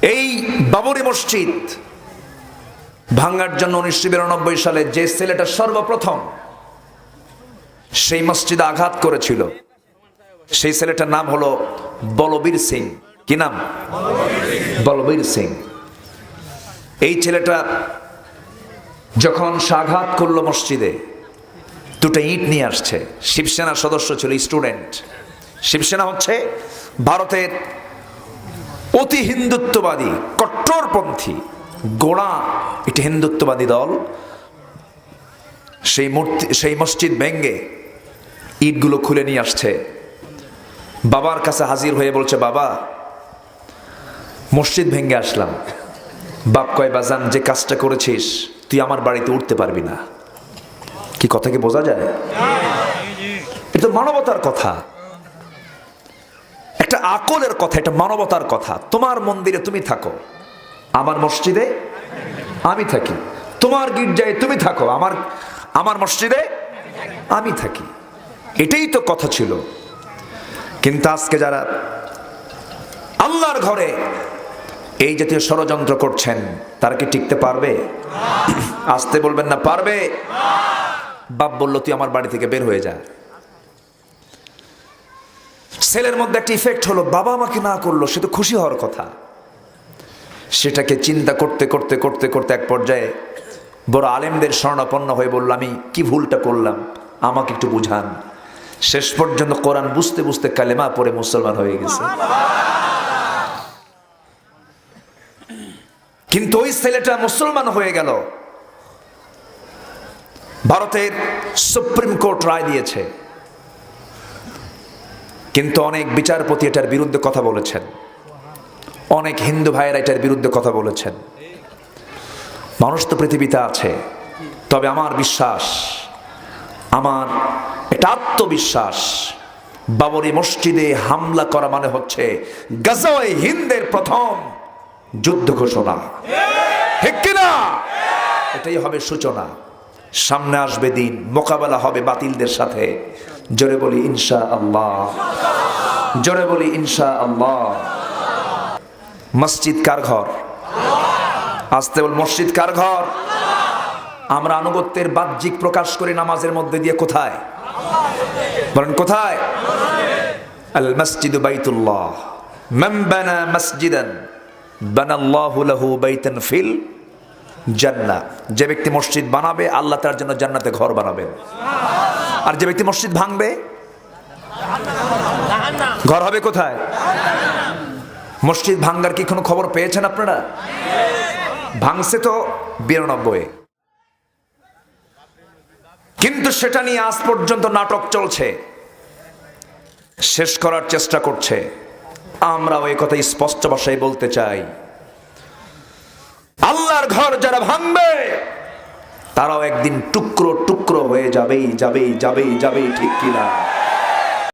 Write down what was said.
এই বাবরি মসজিদ ভাঙার জন্য 1992 সালে যে ছেলেটা সর্বপ্রথম সেই মসজিদে আঘাত করেছিল, সেই ছেলেটার নাম হলো বলবীর সিং। কি নাম? বলবীর সিং। এই ছেলেটা যখন আঘাত করলো মসজিদে, দুটো ইট নিয়ে আসছে। শিবসেনা সদস্য ছিল, স্টুডেন্ট। শিবসেনা হচ্ছে ভারতের অতি হিন্দুত্ববাদী কট্টরপন্থী গোড়া একটি হিন্দুত্ববাদী দল। সেই মসজিদ ভেঙ্গে ইটগুলো খুলে নিয়ে আসছে, বাবার কাছে হাজির হয়ে বলছে, বাবা মসজিদ ভেঙ্গে আসলাম। বাপ কয়, বাজান যে কাজটা করেছিস তুই আমার বাড়িতে উঠতে পারবি না। কি কথা কি বোঝা যায়? এটা মানবতার কথা, একটা আকলের কথা, এটা মানবতার কথা। তোমার মন্দিরে তুমি থাকো, আমার মসজিদে আমি থাকি। তোমার গির্জায় তুমি থাকো, আমার মসজিদে আমি থাকি। এটাই তো কথা ছিল। কিন্তু আজকে যারা আল্লাহর ঘরে এই জাতীয় ষড়যন্ত্র করছেন, তারা কি টিকতে পারবে? আসতে বলবেন না, পারবে? বাপ বলল, তুই আমার বাড়ি থেকে বের হয়ে যা। ছেলের মধ্যে একটা ইফেক্ট হলো, বাবা আমাকে না করলো, সে তো খুশি হওয়ার কথা। সেটাকে চিন্তা করতে করতে করতে করতে এক পর্যায়ে বড় আলেমদের শরণাপন্ন হয়ে বলল, আমি কি ভুলটা করলাম, আমাকে একটু বুঝান। শেষ পর্যন্ত কোরআন বুঝতে বুঝতে কালেমা পড়ে মুসলমান হয়ে গেছে। কিন্তু ওই ছেলেটা মুসলমান হয়ে গেল। ভারতের সুপ্রিম কোর্ট রায় দিয়েছে, কিন্তু অনেক বিচারপতি এটার বিরুদ্ধে কথা বলেছেন, অনেক হিন্দু ভাইয়েরা এটার বিরুদ্ধে কথা বলেছেন। মানুষ তো পৃথিবীতে আছে, তবে আমার বিশ্বাস, আমার এটা আত্মবিশ্বাস, বাবরি মসজিদে হামলা করা মানে হচ্ছে গাজাওয়ে হিন্দের প্রথম যুদ্ধ ঘোষণা। ঠিক কিনা? এটাই হবে সূচনা। সামনে আসবে দিন, মোকাবেলা হবে বাতিলদের সাথে। জোরে বলি ইনশাআল্লাহ, জোরে বলি ইনশাআল্লাহ। মসজিদ কার ঘর? আসতে বল, মসজিদ কার ঘর? আমরা আনুগত্যের বাহ্যিক প্রকাশ করি নামাজের মধ্যে দিয়ে। কোথায় বলেন? কোথায়? আল মসজিদু বাইতুল্লাহ, মান বানা মসজিদান বানাল্লাহু লাহু বাইতান ফিল জান্নাহ। যে ব্যক্তি মসজিদ বানাবে, আল্লাহ তার জন্য জান্নাতে ঘর বানাবেন। আর যে ব্যক্তি মসজিদ ভাঙবে, ঘর হবে কোথায়? মসজিদ ভাঙ্গার কি কোনো খবর পেয়েছেন আপনারা? ভাঙছে তো 92, কিন্তু সেটা নিয়ে আজ পর্যন্ত নাটক চলছে, শেষ করার চেষ্টা করছে। আমরা ওই কথা স্পষ্ট ভাষায় বলতে চাই, আল্লাহর ঘর যারা ভাঙবে তারাও একদিন টুকরো টুকরো হয়ে যাবেই, যাবেই, যাবেই, যাবেই। ঠিক কিনা?